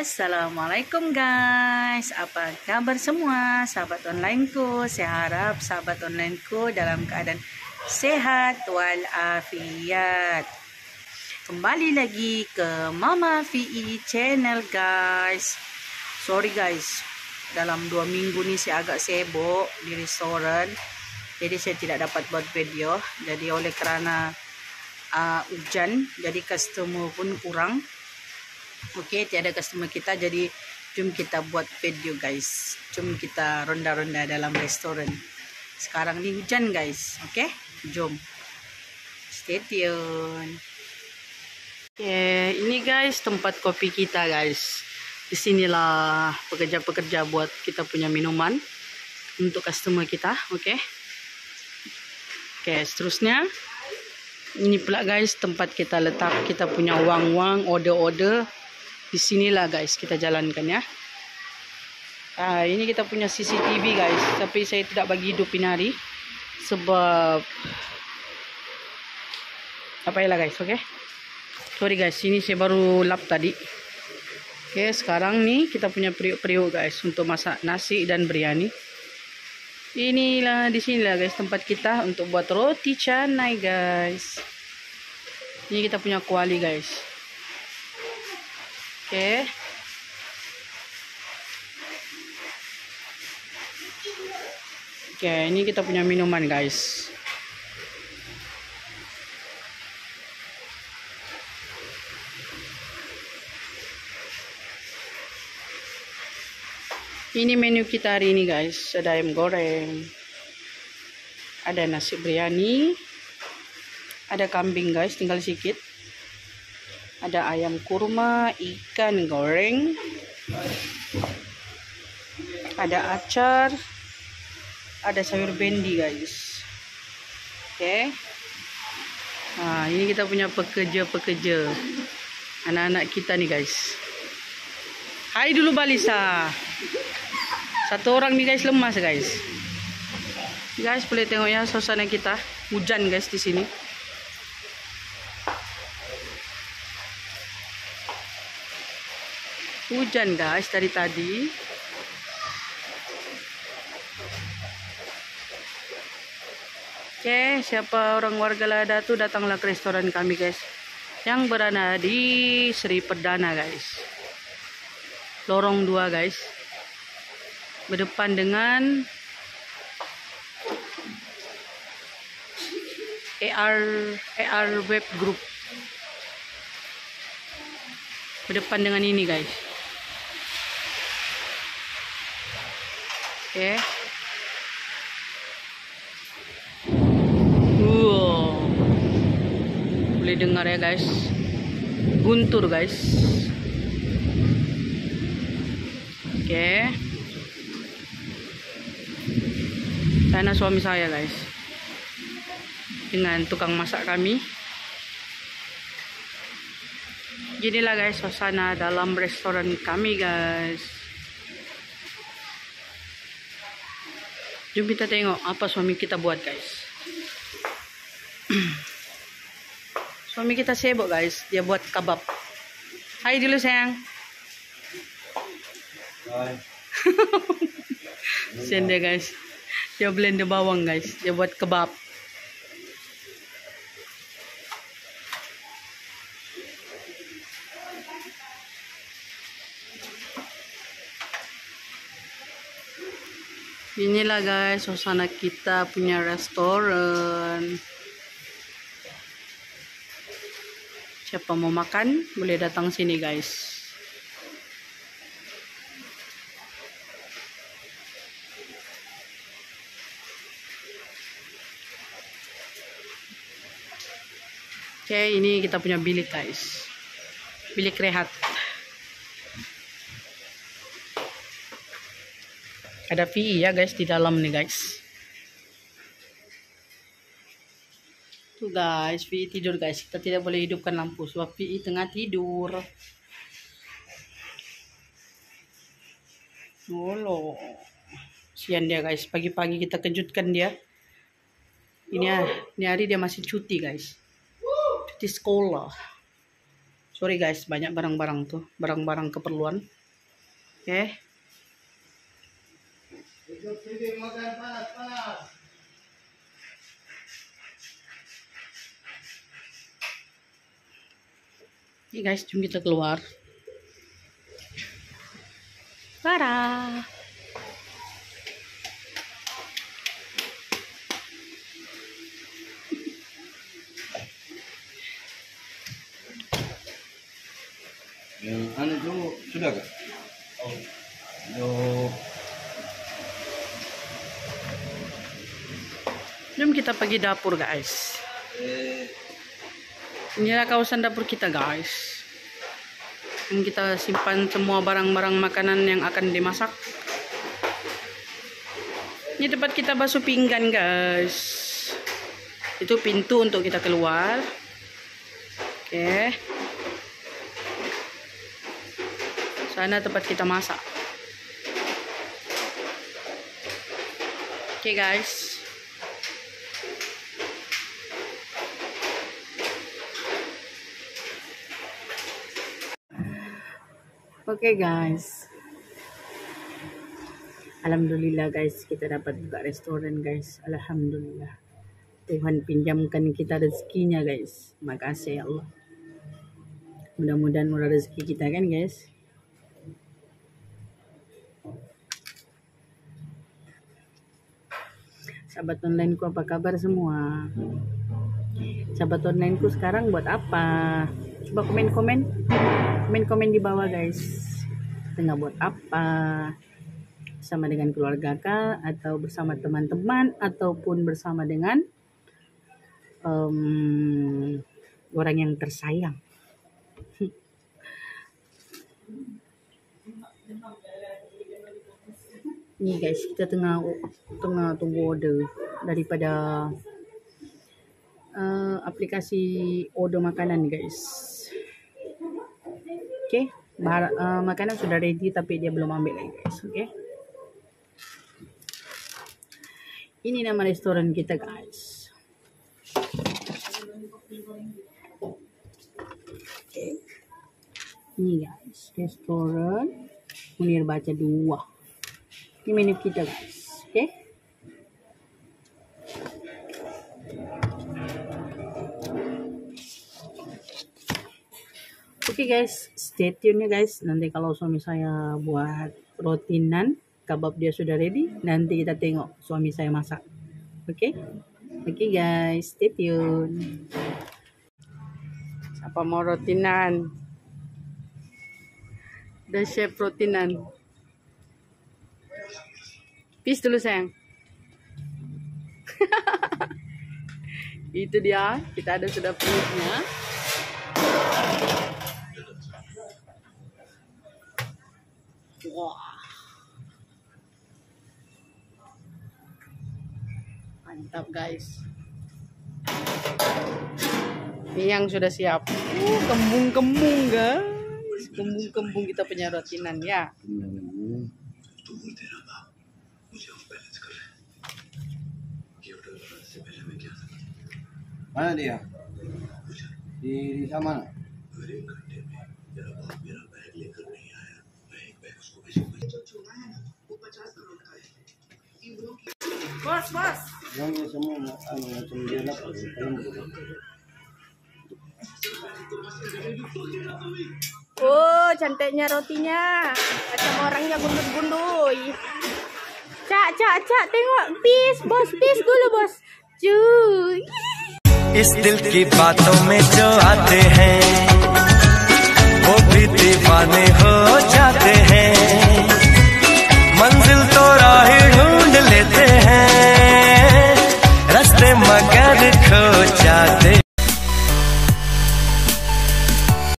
Assalamualaikum guys, apa kabar semua sahabat onlineku? Saya harap sahabat onlineku dalam keadaan sehat walafiat. Kembali lagi ke Mama VE channel guys. Sorry guys, dalam 2 minggu ni saya agak sibuk di restoran, jadi saya tidak dapat buat video. Jadi oleh kerana hujan, jadi customer pun kurang. Okey, tiada customer kita, jadi jom kita buat video guys. Jom kita ronda-ronda dalam restoran. Sekarang ni hujan guys. Okey, jom. Stay tune. Okay, ini guys tempat kopi kita guys. Di sinilah pekerja-pekerja buat kita punya minuman untuk customer kita. Okey. Okay, seterusnya ini pula guys tempat kita letak kita punya wang-wang, order-order. Di sinilah guys kita jalankan ya. Ini kita punya CCTV guys. Tapi saya tidak bagi hidup ini hari. Sebab apa lah guys, okay. Sorry guys, ini saya baru lap tadi. Okay, sekarang nih kita punya periuk-periuk guys untuk masak nasi dan biryani. Inilah di sinilah guys tempat kita untuk buat roti canai guys. Ini kita punya kuali guys. Oke. Oke, ini kita punya minuman guys. Ini menu kita hari ini guys. Ada ayam goreng, ada nasi biryani, ada kambing guys, tinggal sedikit. Ada ayam kurma, ikan goreng, ada acar, ada sayur bendi guys. Oke. Nah, ini kita punya pekerja-pekerja, anak-anak kita nih guys. Hai dulu Balisa. Satu orang nih guys lemas guys. Guys boleh tengok ya suasana kita. Hujan guys di sini. Hujan guys dari tadi. Oke, siapa orang warga Lada tuh datanglah ke restoran kami guys, yang berada di Sri Perdana guys, lorong 2 guys, berdepan dengan AR Web Group, berdepan dengan ini guys. Oke. Wow. Boleh dengar ya guys. Guntur guys. Oke. Sana suami saya guys. Dengan tukang masak kami. Inilah guys suasana dalam restoran kami guys. Jom kita tengok apa suami kita buat guys. Suami kita sibuk guys, dia buat kebab. Hai dulu sayang. Hai. Sian dia guys. Dia blend bawang guys, dia buat kebab. Inilah guys suasana kita punya restoran. Siapa mau makan boleh datang sini guys. Oke, ini kita punya bilik guys. Bilik rehat. Ada VE ya guys di dalam nih guys. Tuh guys, VE tidur guys. Kita tidak boleh hidupkan lampu sebab VE tengah tidur. Halo. Sian dia guys. Pagi-pagi kita kejutkan dia. Ini hari dia masih cuti guys. Cuti sekolah. Sorry guys, banyak barang-barang tuh, barang-barang keperluan. Oke. Oke guys, jom kita keluar. Tara. Yang anu itu sudah kah? Jom kita pergi dapur guys. Inilah kawasan dapur kita guys. Yang kita simpan semua barang-barang makanan yang akan dimasak. Ini tempat kita basuh pinggan guys. Itu pintu untuk kita keluar. Oke. Sana tempat kita masak. Oke guys. Oke guys. Alhamdulillah guys, kita dapat buka restoran guys. Alhamdulillah. Tuhan pinjamkan kita rezekinya guys. Makasih ya Allah. Mudah-mudahan murah rezeki kita kan guys. Sahabat onlineku, apa kabar semua? Sahabat onlineku sekarang buat apa? Coba komen-komen. Komen-komen di bawah guys. Tengah buat apa? Bersama dengan keluarga kah? Atau bersama teman-teman? Ataupun bersama dengan orang yang tersayang? Nih guys, kita tengah tunggu order daripada aplikasi order makanan guys. Oke, makanan sudah ready tapi dia belum ambil lagi guys. Oke. Ini nama restoran kita guys. Oke. Ini guys, restoran Munir Baca 2. Ini menu kita guys. Oke. Oke guys, stay tune ya guys. Nanti kalau suami saya buat roti nan, kebab dia sudah ready, nanti kita tengok suami saya masak. Oke? Oke guys, stay tune. Siapa mau roti nan? The chef roti nan. Peace dulu sayang. Itu dia, kita ada sudah perutnya. Wah. Mantap guys. Ini yang sudah siap. Kembung-kembung guys. Kembung-kembung kita punya rotinan ya. Mana dia? Di sana. Bos. Yang semua macam dia nak. Oh, cantiknya rotinya. Macam orangnya gundul-gundul. Cak, tengok. Peace dulu, bos. Cuy. इस दिल की बातों में जो आते हैं वो भी दीवाने हो जाते हैं।